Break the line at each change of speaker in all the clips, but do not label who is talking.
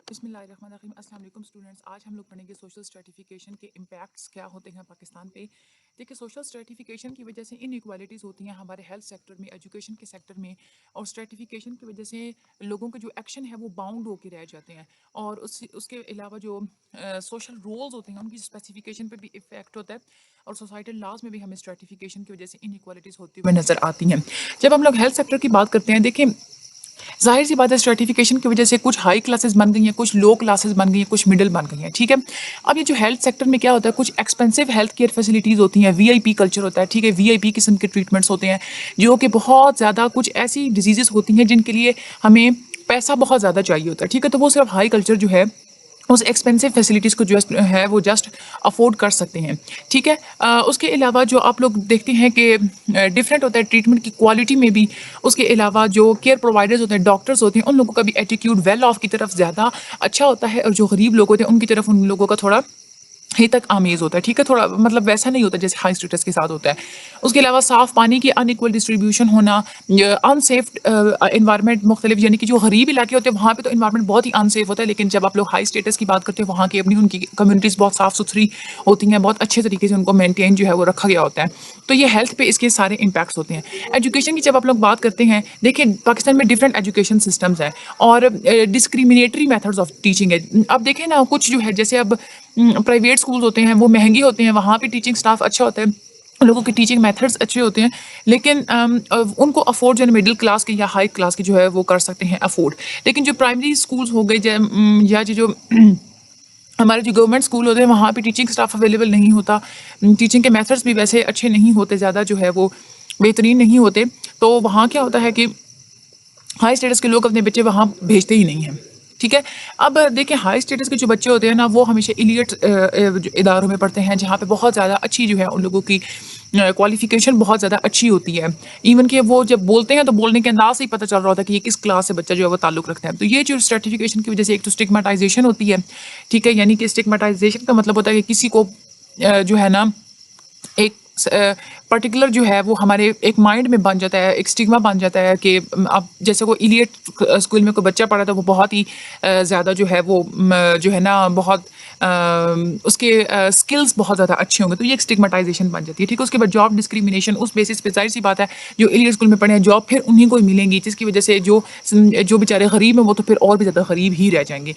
बिस्मिल्लाहिर्रहमानिर्रहीम। अस्सलाम वालेकुम स्टूडेंट्स। आज हम लोग पढ़ेंगे सोशल स्ट्रेटिफिकेशन के इम्पैक्ट्स क्या होते हैं पाकिस्तान पे। देखिए, सोशल स्ट्रेटिफिकेशन की वजह से इनइक्वालिटीज़ होती हैं हमारे हेल्थ सेक्टर में, एजुकेशन के सेक्टर में, और स्ट्रेटिफिकेशन की वजह से लोगों के जो एक्शन है वो बाउंड होके रह जाते हैं। और उसके अलावा जो सोशल रोल्स होते हैं उनकी स्पेसिफिकेशन पे भी इफेक्ट होता है, और सोसाइटल लॉज में भी हमें स्ट्रेटिफिकेशन की वजह से इनइक्वालिटीज़ होती हुई नज़र आती हैं। जब हम लोग हेल्थ सेक्टर की बात करते हैं, देखिए ज़ाहिर सी बात है, स्ट्रेटिफिकेशन की वजह से कुछ हाई क्लासेस बन गई हैं, कुछ लो क्लासेस बन गई हैं, कुछ मिडिल बन गई हैं, ठीक है। अब ये जो हेल्थ सेक्टर में क्या होता है, कुछ एक्सपेंसिव हेल्थ केयर फैसिलिटीज़ होती हैं, वीआईपी कल्चर होता है, ठीक है, वीआईपी किस्म के ट्रीटमेंट्स होते हैं, जो कि बहुत ज़्यादा कुछ ऐसी डिजीज़ेस होती हैं जिनके लिए हमें पैसा बहुत ज़्यादा चाहिए होता है, ठीक है। तो वो सिर्फ हाई कल्चर जो है उस एक्सपेंसिव फैसिलिटीज़ को जस्ट है वो जस्ट अफोर्ड कर सकते हैं, ठीक है। उसके अलावा जो आप लोग देखते हैं कि डिफरेंट होता है ट्रीटमेंट की क्वालिटी में भी। उसके अलावा जो केयर प्रोवाइडर्स होते हैं, डॉक्टर्स होते हैं, उन लोगों का भी एटीट्यूड वेल ऑफ की तरफ ज़्यादा अच्छा होता है, और जो गरीब लोग होते हैं उनकी तरफ उन लोगों का थोड़ा ही तक आमेज़ होता है, ठीक है। थोड़ा मतलब वैसा नहीं होता जैसे हाई स्टेटस के साथ होता है। उसके अलावा साफ़ पानी की अनइक्वल डिस्ट्रीब्यूशन होना, अनसेफ एनवायरनमेंट मुख्तलिफ, यानी कि जो गरीब इलाके होते हैं वहाँ पे तो एनवायरनमेंट बहुत ही अनसेफ होता है, लेकिन जब आप लोग हाई स्टेटस की बात करते हैं वहाँ की अपनी उनकी कम्युनिटीज़ बहुत साफ़ सुथरी होती हैं, बहुत अच्छे तरीके से उनको मेनटेन जो है वो रखा गया होता है। तो ये हेल्थ पे इसके सारे इम्पैक्ट्स होते हैं। एजुकेशन की जब आप लोग बात करते हैं, देखिए पाकिस्तान में डिफरेंट एजुकेशन सिस्टम्स हैं, और डिस्क्रिमिनेटरी मेथड्स ऑफ टीचिंग है। अब देखें ना, कुछ जो है जैसे अब प्राइवेट स्कूल होते हैं वो महंगे होते हैं, वहाँ पे टीचिंग स्टाफ अच्छा होता है, लोगों के टीचिंग मेथड्स अच्छे होते हैं, लेकिन उनको अफोर्ड जो मिडिल क्लास के या हाई क्लास के जो है वो कर सकते हैं अफोर्ड। लेकिन जो प्राइमरी स्कूल्स हो गए या जो हमारे जो गवर्नमेंट स्कूल होते हैं वहाँ पे टीचिंग स्टाफ अवेलेबल नहीं होता, टीचिंग के मेथड्स भी वैसे अच्छे नहीं होते, ज़्यादा जो है वो बेहतरीन नहीं होते। तो वहाँ क्या होता है कि हाई स्टेटस के लोग अपने बच्चे वहाँ भेजते ही नहीं हैं, ठीक है। अब देखिए, हाई स्टेटस के जो बच्चे होते हैं ना वो हमेशा इलीट इदारों में पढ़ते हैं, जहाँ पे बहुत ज़्यादा अच्छी जो है उन लोगों की क्वालिफिकेशन बहुत ज़्यादा अच्छी होती है। इवन कि वो जब बोलते हैं तो बोलने के अंदाज से ही पता चल रहा होता है कि ये किस क्लास से बच्चा जो है वो ताल्लुक रखता है। तो ये जो स्ट्रेटिफिकेशन की वजह से एक तो स्टिग्मेटाइजेशन होती है, ठीक है, यानी कि स्टिग्मेटाइजेशन का मतलब होता है कि किसी को जो है ना एक पर्टिकुलर जो है वो हमारे एक माइंड में बन जाता है, एक स्टिग्मा बन जाता है कि अब जैसे कोई इलियट स्कूल में कोई बच्चा पढ़ा था वो बहुत ही ज़्यादा जो है वो जो है ना बहुत उसके स्किल्स बहुत ज़्यादा अच्छे होंगे, तो ये एक स्टिग्मेटाइजेशन बन जाती है, ठीक है। उसके बाद जॉब डिस्क्रिमिनेशन, उस बेसिस पे जाहिर सी बात है जो इलियट स्कूल में पढ़े हैं जॉब फिर उन्हीं को ही मिलेंगी, जिसकी वजह से जो बेचारे गरीब हैं वो तो फिर और भी ज़्यादा गरीब ही रह जाएंगे।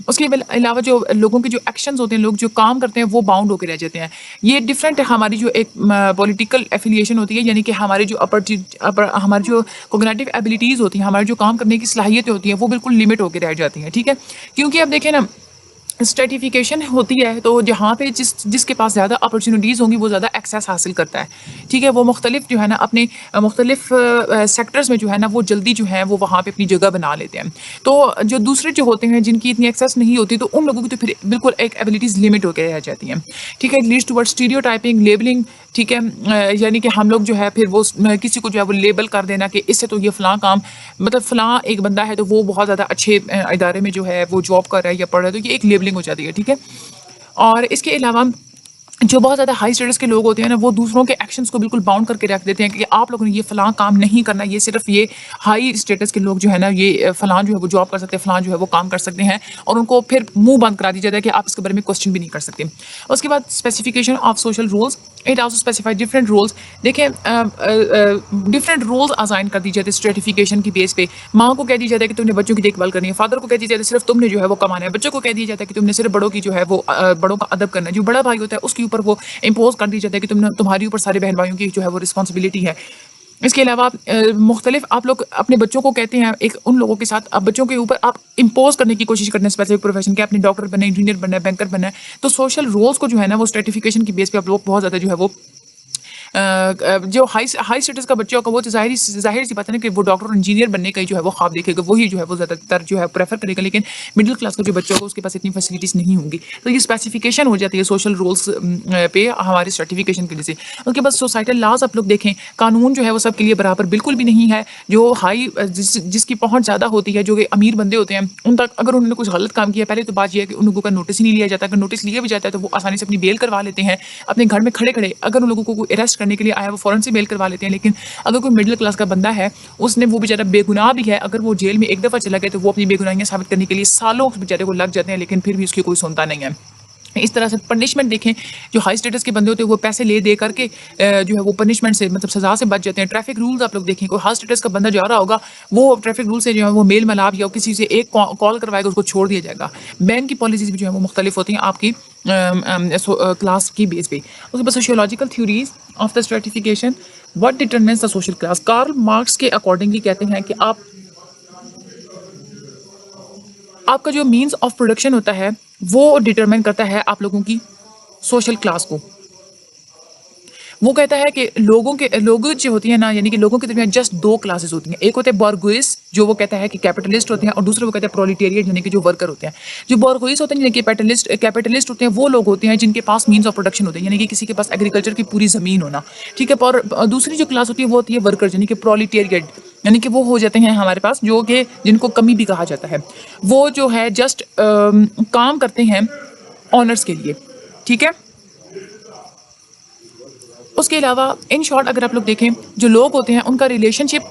उसके अलावा जो लोगों के जो एक्शंस होते हैं, लोग जो काम करते हैं वो बाउंड होकर रह जाते हैं। ये डिफरेंट हमारी जो एक पॉलिटिकल एफिलिएशन होती है, यानी कि हमारे जो हमारी जो कोग्निटिव एबिलिटीज़ होती हैं, हमारी जो काम करने की सलाहियतें होती हैं वो बिल्कुल लिमिट होकर रह जाती हैं, ठीक है। क्योंकि अब देखें ना, स्ट्रेटिफिकेशन होती है तो जहाँ पे जिसके पास ज़्यादा अपॉर्चुनिटीज़ होंगी वो ज़्यादा एक्सेस हासिल करता है, ठीक है। वो मुख्तलिफ जो है ना अपने मुख्तलिफ सेक्टर्स में जो है ना वो जल्दी जो है वो वहाँ पे अपनी जगह बना लेते हैं। तो जो दूसरे जो होते हैं जिनकी इतनी एक्सेस नहीं होती, तो उन लोगों की तो फिर बिल्कुल एक एबिलिटीज़ लिमिट होकर रह जाती हैं, ठीक है। लीड्स टुवर्ड्स स्टीरियोटाइपिंग, लेबलिंग, ठीक है। यानी कि हम लोग जो है फिर वो किसी को जो है वो लेबल कर देना कि इससे तो ये फ़लाँ काम, मतलब फ़लाँ एक बंदा है तो वो बहुत ज़्यादा अच्छे इदारे में जो है वो जॉब कर रहा है या पढ़ रहा है, तो ये एक लेबलिंग हो जाती है, ठीक है। और इसके अलावा जो बहुत ज़्यादा हाई स्टेटस के लोग होते हैं ना वो दूसरों के एक्शंस को बिल्कुल बाउंड करके रख देते हैं कि आप लोगों ने ये फ़लाँ काम नहीं करना, ये सिर्फ ये हाई स्टेटस के लोग जो है ना ये फ़लाँ जो है वो जॉब कर सकते हैं, फ़लाँ जो है वो काम कर सकते हैं, और उनको फिर मुंह बंद करा दिया जाता है कि आप इसके बारे में क्वेश्चन भी नहीं कर सकते। उसके बाद specification of social rules, it also specify different rules. देखें, डिफरेंट रूल्स असाइन कर दी जाते हैं स्ट्रेटिफिकेशन की बेस पे। माँ को कह दिया जाता है कि तुमने बच्चों की देखभाल करनी है, फादर को कह दिया जाता है सिर्फ तुमने जो है वो कमाना है, बच्चों को कह दिया जाता है कि तुमने सिर्फ बड़ों की जो है वो बड़ों का अदब करना है। जो बड़ा भाई होता है उसके ऊपर वो इम्पोज कर दिया जाता है कि तुम्हारी ऊपर सारे बहन भाइयों की जो है वो रिस्पॉन्सिबिलिटी है। इसके अलावा मुख्तलिफ आप लोग अपने बच्चों को कहते हैं एक उन लोगों के साथ, अब बच्चों के ऊपर आप इम्पोज करने की कोशिश करते हैं स्पेसिफिक प्रोफेशन के, अपने डॉक्टर बनना है, इंजीनियर बनना है, बैंकर बनना है। तो सोशल रोल्स को जो है ना वो स्ट्रेटिफिकेशन की बेस पे आप लोग बहुत ज़्यादा जो है वो जो हाई स्टेटस का बच्चा होगा वो तो ज़ाहिर सी बात है ना कि वो डॉक्टर और इंजीनियर बनने का ही जो है वो ख्वाब देखेगा, वही जो है वो ज़्यादातर जो है प्रेफर करेगा। लेकिन मिडिल क्लास का जो बच्चा होगा उसके पास इतनी फैसिलिटीज़ नहीं होंगी, तो ये स्पेसिफिकेशन हो जाती है सोशल रोल्स पे हमारे सर्टिफिकेशन की वजह से। उसके बाद सोसाइटल लॉज आप लोग देखें, कानून जो है वो सबके लिए बराबर बिल्कुल भी नहीं है। जो जिसकी पहुंच ज़्यादा होती है, जो कि अमीर बंदे होते हैं, उन तक अगर उन्होंने कुछ गलत काम किया, पहले तो बात यह है कि उन लोगों का नोटिस ही नहीं लिया जाता। अगर नोटिस लिया भी जाता है तो वो आसानी से अपनी बेल करवा लेते हैं, अपने घर में खड़े खड़े अगर उन लोगों को अरेस्ट करने के लिए आया, वो फ़ौरन से बेल करवा लेते हैं। लेकिन अगर कोई मिडिल क्लास का बंदा है, उसने वो बेचारा बेगुनाह भी है, अगर वो जेल में एक दफ़ा चला गया तो वो अपनी बेगुनाहियाँ साबित करने के लिए सालों उस बेचारे को लग जाते हैं, लेकिन फिर भी उसकी कोई सुनता नहीं है। इस तरह से पनिशमेंट देखें, जो हाई स्टेटस के बंदे होते हैं वो पैसे ले दे करके जो है वो पनिशमेंट से मतलब सज़ा से बच जाते हैं। ट्रैफिक रूल्स आप लोग देखें, कोई हाई स्टेटस का बंदा जा रहा होगा, वो ट्रैफिक रूल से जो है वो मेल मिलाप या किसी से एक कॉल करवाएगा, उसको छोड़ दिया जाएगा। बैंक की पॉलिसीज़ भी जो है वो मुख्तलिफ होती हैं आपकी क्लास की बेस पे। उसके बाद sociological theories of the stratification, what determines the social class. Karl Marx के अकॉर्डिंगली कहते हैं कि आपका जो मीन्स ऑफ प्रोडक्शन होता है वो डिटरमाइन करता है आप लोगों की सोशल क्लास को। वो कहता है कि लोग जो होती है ना, यानी कि लोगों के दरमियान जस्ट दो क्लासेस होती हैं। एक होते हैं बोर्गुइस, जो वो कहता है कि कैपिटलिस्ट होते हैं, और दूसरे वो कहते हैं प्रोलिटेरियट, यानी कि जो वर्कर होते हैं। जो बोर्गुइस होते हैं यानी कि कैपिटलिस्ट होते हैं, वो लोग होते हैं जिनके पास मीन्स ऑफ प्रोडक्शन होते हैं, यानी कि किसी के पास एग्रीकल्चर की पूरी ज़मीन होना, ठीक है। और दूसरी जो क्लास होती है वो होती है वर्कर, यानी कि प्रोलिटेरियट, यानी कि वो हो जाते हैं हमारे पास जो कि जिनको कमी भी कहा जाता है। वो जो है जस्ट काम करते हैं ऑनर्स के लिए, ठीक है। उसके अलावा इन शॉर्ट अगर आप लोग देखें, जो लोग होते हैं उनका रिलेशनशिप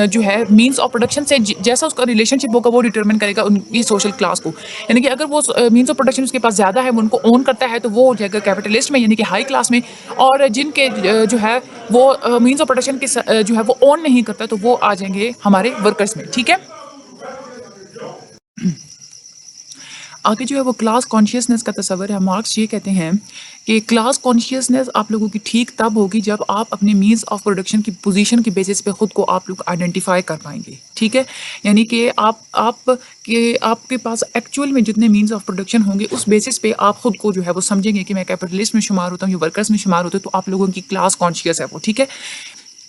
जो है मीन्स ऑफ प्रोडक्शन से जैसा उसका रिलेशनशिप होगा वो डिटरमिन करेगा उनकी सोशल क्लास को। यानी कि अगर वो मीन्स ऑफ प्रोडक्शन उसके पास ज़्यादा है, वो उनको ओन करता है, तो वो हो जाएगा कैपिटलिस्ट में, यानी कि हाई क्लास में। और जिनके जो है वो मीन्स ऑफ प्रोडक्शन के जो है वो ओन नहीं करता, तो वो आ जाएंगे हमारे वर्कर्स में, ठीक है। आगे जो है वो क्लास कॉन्शियसनेस का तस्वर है। मार्क्स ये कहते हैं कि क्लास कॉन्शियसनेस आप लोगों की ठीक तब होगी जब आप अपने मीन्स ऑफ प्रोडक्शन की पोजीशन की बेसिस पे खुद को आप लोग आइडेंटिफाई कर पाएंगे, ठीक है। यानी कि आपके पास एक्चुअल में जितने मीन्स ऑफ प्रोडक्शन होंगे उस बेसिस पे आप खुद को जो है वो समझेंगे कि मैं कैपिटलिस्ट में शुमार होता हूँ या वर्कर्स में शुमार होता हूँ, तो आप लोगों की क्लास कॉन्शियस है वो, ठीक है।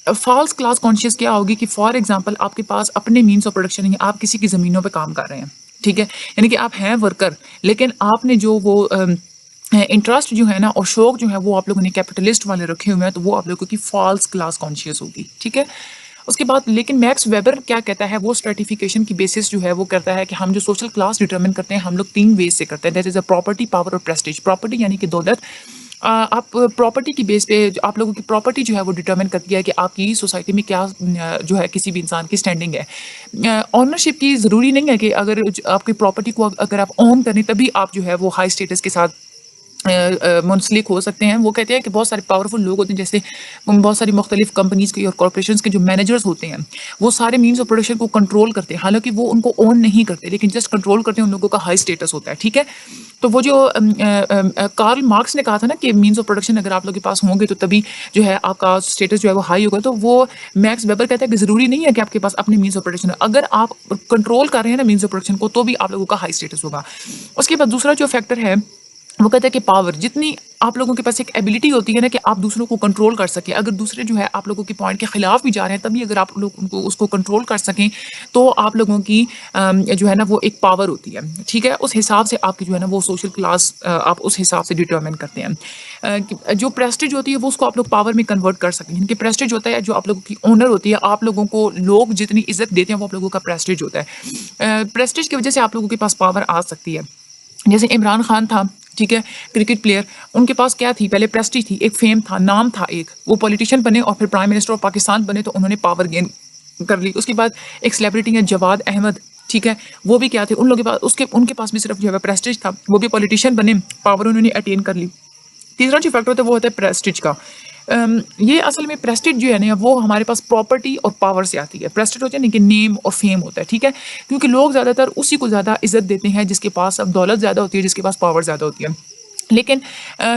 फॉल्स क्लास कॉन्शियस क्या होगी कि फॉर एग्जांपल आपके पास अपने मीन्स ऑफ प्रोडक्शन नहीं है, आप किसी की ज़मीनों पे काम कर रहे हैं, ठीक है। यानी कि आप हैं वर्कर, लेकिन आपने जो वो इंटरेस्ट जो है ना और शौक जो है वो आप लोगों ने कैपिटलिस्ट वाले रखे हुए हैं, तो वो आप लोगों की फॉल्स क्लास कॉन्शियस होगी, ठीक है। उसके बाद लेकिन मैक्स वेबर क्या कहता है, वो स्ट्रेटिफिकेशन की बेसिस जो है वो करता है कि हम जो सोशल क्लास डिटरमिन करते हैं हम लोग तीन वेज से करते हैं। That is a property, power और प्रेस्टीज। प्रॉपर्टी यानी कि दौलत। आप प्रॉपर्टी की बेस पे आप लोगों की प्रॉपर्टी जो है वो डिटरमिन करती है कि आपकी सोसाइटी में क्या जो है किसी भी इंसान की स्टैंडिंग है। ऑनरशिप की ज़रूरी नहीं है कि अगर आपकी प्रॉपर्टी को अगर आप ओन करें तभी आप जो है वो हाई स्टेटस के साथ मुंसलिक हो सकते हैं। वो कहते हैं कि बहुत सारे पावरफुल लोग होते हैं, जैसे बहुत सारी मुख्तलिफ कंपनीज के और कॉर्पोरेशंस के जो मैनेजर्स होते हैं, वो सारे मीन्स ऑफ प्रोडक्शन को कंट्रोल करते हैं। हालांकि वो उनको ओन नहीं करते, लेकिन जस्ट कंट्रोल करते हैं, उन लोगों का हाई स्टेटस होता है, ठीक है। तो वो जो कार्ल मार्क्स ने कहा था ना कि मीन्स ऑफ प्रोडक्शन अगर आप लोगों के पास होंगे तो तभी जो है आपका स्टेटस जो है वो हाई होगा, तो वो मैक्स वेबर कहता है कि ज़रूरी नहीं है कि आपके पास अपने मीन्स ऑफ प्रोडक्शन है। अगर आप कंट्रोल कर रहे हैं ना मीन्स ऑफ प्रोडक्शन को, तो भी आप लोगों का हाई स्टेटस होगा। उसके बाद दूसरा जो फैक्टर है वो कहता है कि पावर, जितनी आप लोगों के पास एक एबिलिटी होती है ना कि आप दूसरों को कंट्रोल कर सकें, अगर दूसरे जो है आप लोगों के पॉइंट के खिलाफ भी जा रहे हैं, तभी अगर आप लोग उनको उसको कंट्रोल कर सकें, तो आप लोगों की जो है ना वो एक पावर होती है, ठीक है। उस हिसाब से आपकी जो है ना वो सोशल क्लास आप उस हिसाब से डिटरमिन करते हैं। जो प्रेस्टिज होती है वो उसको आप लोग पावर में कन्वर्ट कर सकें। इनके प्रेस्टिज होता है जो आप लोगों की ऑनर होती है, आप लोगों को लोग जितनी इज्जत देते हैं वो आप लोगों का प्रेस्टिज होता है। प्रेस्टिज की वजह से आप लोगों के पास पावर आ सकती है। जैसे इमरान खान था, ठीक है, क्रिकेट प्लेयर, उनके पास क्या थी, पहले प्रेस्टीज थी, एक फेम था, नाम था, एक वो पॉलिटिशियन बने और फिर प्राइम मिनिस्टर ऑफ पाकिस्तान बने, तो उन्होंने पावर गेन कर ली। उसके बाद एक सेलिब्रिटी है जवाद अहमद, ठीक है, वो भी क्या थे, उन लोगों के पास उनके पास भी सिर्फ जो है प्रेस्टीज था, वो भी पॉलिटिशियन बने, पावर उन्होंने अटेन कर ली। तीसरा जो फैक्टर होता है वो होता है प्रेस्टीज का। ये असल में प्रेस्टीज जो है ना वो हमारे पास प्रॉपर्टी और पावर से आती है। प्रेस्टीज होता है ना कि नेम और फेम होता है, ठीक है, क्योंकि लोग ज़्यादातर उसी को ज़्यादा इज्जत देते हैं जिसके पास अब दौलत ज़्यादा होती है, जिसके पास पावर ज़्यादा होती है। लेकिन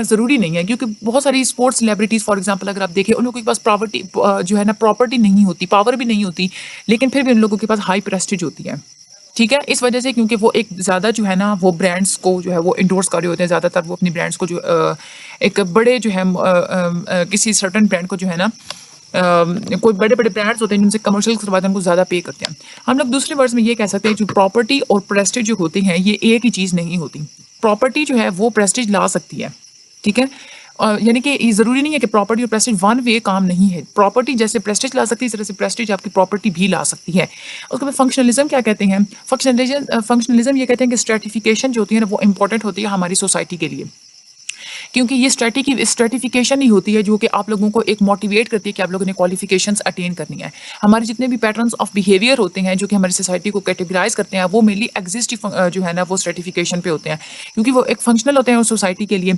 ज़रूरी नहीं है, क्योंकि बहुत सारी स्पोर्ट्स सेलिब्रिटीज़ फॉर एग्जांपल अगर आप देखें, उन लोगों के पास प्रॉपर्टी जो है ना प्रॉपर्टी नहीं होती, पावर भी नहीं होती, लेकिन फिर भी उन लोगों के पास हाई प्रेस्टीज होती है, ठीक है। इस वजह से क्योंकि वो एक ज़्यादा जो है ना वो ब्रांड्स को जो है वो इंडोर्स कर रहे होते हैं, ज़्यादातर वो अपनी ब्रांड्स को जो एक बड़े जो है किसी सर्टन ब्रांड को जो है ना कोई बड़े बड़े ब्रांड्स होते हैं जिनसे कमर्शियल करवाते हैं, उनको ज़्यादा पे करते हैं। हम लोग दूसरे वर्ड्स में ये कह सकते हैं जो प्रॉपर्टी और प्रेस्टीज जो होती हैं ये एक ही चीज़ नहीं होती। प्रॉपर्टी जो है वो प्रेस्टीज ला सकती है, ठीक है। यानी कि ये ज़रूरी नहीं है कि प्रॉपर्टी और प्रेस्टीज वन वे काम नहीं है। प्रॉपर्टी जैसे प्रेस्टीज ला सकती है, इस तरह से प्रेस्टीज आपकी प्रॉपर्टी भी ला सकती है। उसके बाद फंक्शनलिज्म क्या कहते हैं, फंक्शनलिज्म ये कहते हैं कि स्ट्रेटिफिकेशन जो होती है ना वो इंपॉर्टेंट होती है हमारी सोसाइटी के लिए। क्योंकि ये स्ट्रेटिफिकेशन ही होती है जो कि आप लोगों को एक मोटिवेट करती है कि आप लोगों ने क्वालिफिकेशंस अटेन करनी है। हमारे जितने भी पैटर्न्स ऑफ बिहेवियर होते हैं जो कि हमारी सोसाइटी को कैटेगराइज करते हैं, वो मेनली जो है ना वो स्ट्रेटिफिकेशन पे होते हैं, क्योंकि वो एक फंक्शनल होते हैं उस सोसाइटी के लिए।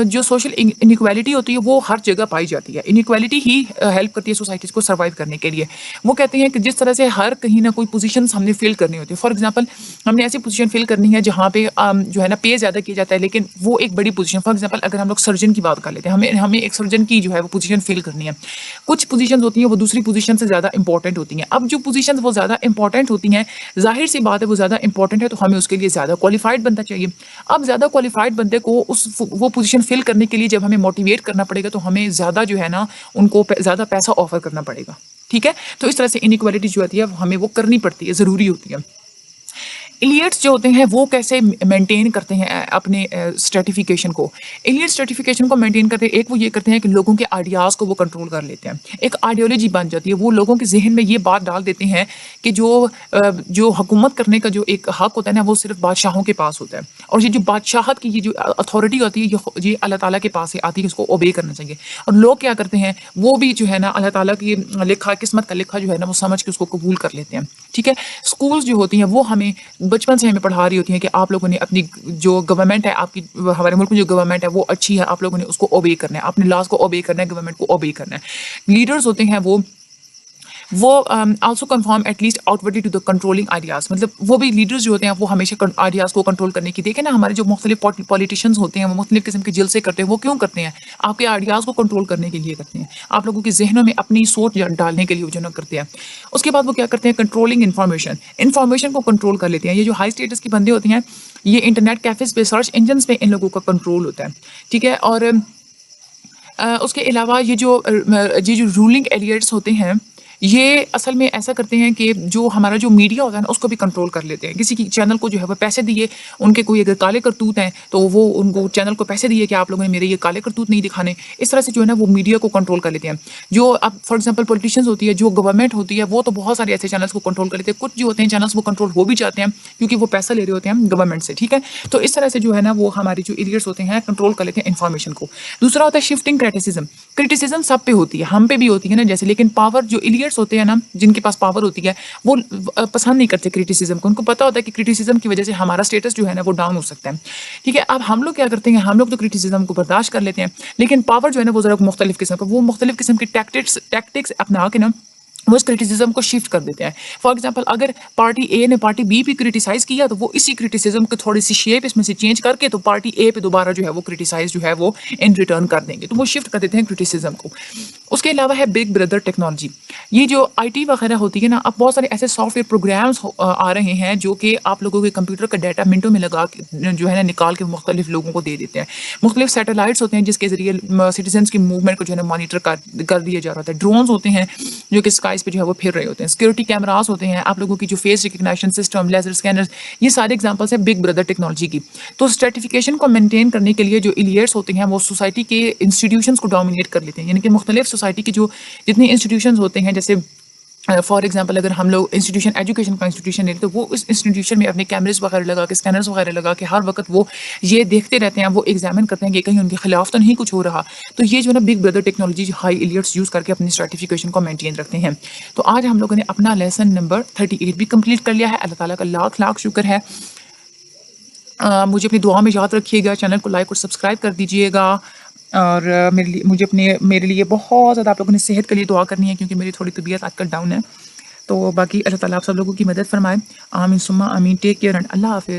जो सोशल इनइक्वालिटी होती है वो हर जगह पाई जाती है। इनइक्वालिटी ही हेल्प करती है सोसाइटीज़ को सर्वाइव करने के लिए। वो कहते हैं कि जिस तरह से हर कहीं ना कोई पोजीशंस हमने फिल करनी होती है। फॉर एग्जांपल, हमने ऐसी पोजीशन फिल करनी है जहाँ पे जो है ना पे ज़्यादा किया जाता है, लेकिन वो एक बड़ी पोजीशन। फॉर एग्जांपल, अगर हम लोग सर्जन की बात कर लेते हैं, हमें हमें एक सर्जन की जो है वो पोजीशन फिल करनी है। कुछ पोजीशंस होती हैं वो दूसरी पोजीशन से ज़्यादा इंपॉर्टेंट होती हैं। अब जो पोजीशंस वो ज़्यादा इंपॉर्टेंट होती हैं, जाहिर सी बात है वो ज़्यादा इंपॉर्टेंट है, तो हमें उसके लिए ज़्यादा क्वालिफाइड बनना चाहिए। अब ज़्यादा क्वालिफाइड बंदे को वो पोजीशन फिल करने के लिए जब हमें मोटिवेट करना पड़ेगा, तो हमें ज़्यादा जो है ना उनको ज़्यादा पैसा ऑफर करना पड़ेगा। ठीक है, तो इस तरह से इनइक्वालिटी जो होती है हमें वो करनी पड़ती है, ज़रूरी होती है। इलियट्स जो होते हैं वो कैसे मेंटेन करते हैं अपने स्ट्रेटिफिकेशन को। इलियट स्ट्रेटिफिकेशन को मेंटेन करते हैं, एक वो ये करते हैं कि लोगों के आइडियाज़ को वो कंट्रोल कर लेते हैं। एक आइडियोलॉजी बन जाती है, वो लोगों के जहन में ये बात डाल देते हैं कि जो हुकूमत करने का जो एक हक होता है ना, वो सिर्फ बादशाहों के पास होता है, और ये जो बादशाहत की ये जो अथॉरिटी होती है ये अल्लाह ताला के पास से आती है, इसको ओबे करना चाहिए। और लोग क्या करते हैं, वो भी जो है ना अल्लाह ताला की लिखा किस्मत का लिखा जो है ना वो समझ के उसको कबूल कर लेते हैं। ठीक है, स्कूल्स जो होती हैं वो हमें बचपन से हमें पढ़ा रही होती हैं कि आप लोगों ने अपनी जो गवर्नमेंट है, आपकी हमारे मुल्क में जो गवर्नमेंट है वो अच्छी है, आप लोगों ने उसको ओबे करना है, अपने लॉज को ओबे करना है, गवर्नमेंट को ओबे करना है। लीडर्स होते हैं वो also confirm at least outwardly to the controlling ideas. मतलब वो भी लीडर्स जो होते हैं वो हमेशा आइडियाज़ को कंट्रोल करने की, देखें ना हमारे जो मुख्तलिफ पॉलिटिशियंस होते हैं वो मुख्तलिफ किस्म के जलसे करते हैं। वो क्यों करते हैं? आपके आइडियाज़ को कंट्रोल करने के लिए करते हैं, आप लोगों के जहनों में अपनी सोच डालने के लिए वो जो ना करते हैं। उसके बाद वो क्या करते हैं, कंट्रोलिंग इन्फॉर्मेशन को कंट्रोल कर लेते हैं। ये जो हाई स्टेटस के बंदे होते हैं, ये इंटरनेट कैफेज पे, सर्च इंजन पे इन लोगों का कंट्रोल होता है। ठीक है, और उसके अलावा ये जो रूलिंग एलियट्स होते हैं, ये असल में ऐसा करते हैं कि जो हमारा जो मीडिया होता है ना उसको भी कंट्रोल कर लेते हैं। किसी की चैनल को जो है वो पैसे दिए, उनके कोई अगर काले करतूत हैं तो वो उनको चैनल को पैसे दिए कि आप लोगों ने मेरे ये काले करतूत नहीं दिखाने। इस तरह से जो है ना वो मीडिया को कंट्रोल कर लेते हैं। जो अब फॉर एग्जांपल पॉलिटिशियंस होती है, जो गवर्नमेंट होती है, वो तो बहुत सारे ऐसे चैनल्स को कंट्रोल कर लेते हैं। कुछ जो होते हैं चैनल्स वो कंट्रोल हो भी जाते हैं क्योंकि वो पैसा ले रहे होते हैं गवर्नमेंट से। ठीक है, तो इस तरह से जो है ना वो हमारे जो इलियट्स होते हैं कंट्रोल कर लेते हैं इन्फॉर्मेशन को। दूसरा होता है शिफ्टिंग क्रिटिसिज्म सब पे होती है, हम पे भी होती है ना जैसे, लेकिन पावर जो इलियट्स होते हैं ना, जिनके पास पावर होती है, वो पसंद नहीं करते क्रिटिसिज्म को। उनको पता होता है कि क्रिटिसिज्म की वजह से हमारा स्टेटस जो है ना वो डाउन हो सकता है। ठीक है, अब हम लोग क्या करते हैं, हम लोग तो क्रिटिसिज्म को बर्दाश्त कर लेते हैं, लेकिन पावर जो है ना वो जरा मुख्तलिफ किस्म का, वो मुख्तलिफ किस्म की टैक्टिक्स अपना के ना वो इस क्रिटिसिज्म को शिफ्ट कर देते हैं। फॉर एग्जांपल, अगर पार्टी ए ने पार्टी बी पे क्रिटिसाइज किया तो वो इसी क्रिटिसिज्म को थोड़ी सी शेप इसमें से चेंज करके तो पार्टी ए पे दोबारा जो है वो क्रिटिसाइज जो है वो इन रिटर्न कर देंगे, तो वो शिफ्ट कर देते हैं क्रिटिसिज्म को। उसके अलावा है बिग ब्रदर टेक्नोलॉजी। ये जो आईटी वगैरह होती है ना, अब बहुत सारे ऐसे सॉफ्टवेयर प्रोग्राम्स आ रहे हैं जो कि आप लोगों के कंप्यूटर का डाटा मिनटों में लगा के जो है ना निकाल के मुख्तलिफ लोगों को दे देते हैं। मुख्तलिफ सैटेलाइट्स होते हैं जिसके जरिए सिटीजन्स की मूवमेंट को जो है ना मॉनिटर कर दिया जा रहा होता है। ड्रोन्स होते हैं जो कि स्काइज पे जो है वो फिर रहे होते हैं। सिक्योरिटी कैमरास होते हैं, आप लोगों की जो face recognition system, laser scanners, ये सारे एग्जांपल्स हैं बिग ब्रदर टेक्नोलॉजी की। तो स्ट्रेटिफिकेशन को मेंटेन करने के लिए जो इलियट्स होते हैं वो सोसाइटी के इंस्टीट्यूशंस को डोमिनेट कर लेते हैं, यानी कि मुख्तलिफ सोसाइटी की जो जितने इंस्टीट्यूशंस होते हैं, जैसे फॉर एग्जांपल अगर हम लोग इंस्टीट्यूशन एजुकेशन का इंस्टीट्यूशन लेते तो वो उस इंस्टीट्यूशन में अपने कैमरेज वगैरह लगा के, स्कैनर्स वगैरह लगा के हर वक्त वो ये देखते रहते हैं, वो एग्जामिन करते हैं कि कहीं उनके खिलाफ तो नहीं कुछ हो रहा। तो ये जो ना big brother technology high Eliot's use करके अपनी स्ट्रेटिफिकेशन को मेंटेन रखते हैं। तो आज हम लोगों ने अपना लेसन नंबर 38 भी कंप्लीट कर लिया है। अल्लाह ताला का लाख लाख शुक्र है। मुझे अपनी दुआ में याद रखिएगा, चैनल को लाइक और सब्सक्राइब कर दीजिएगा, और मेरे लिए बहुत ज़्यादा आप लोगों ने सेहत के लिए दुआ करनी है क्योंकि मेरी थोड़ी तबीयत आजकल डाउन है। तो बाकी अल्लाह ताला आप सब लोगों की मदद फरमाए। आमीन सुम्मा आमीन। टेक केयर एंड अल्लाह हाफिज़।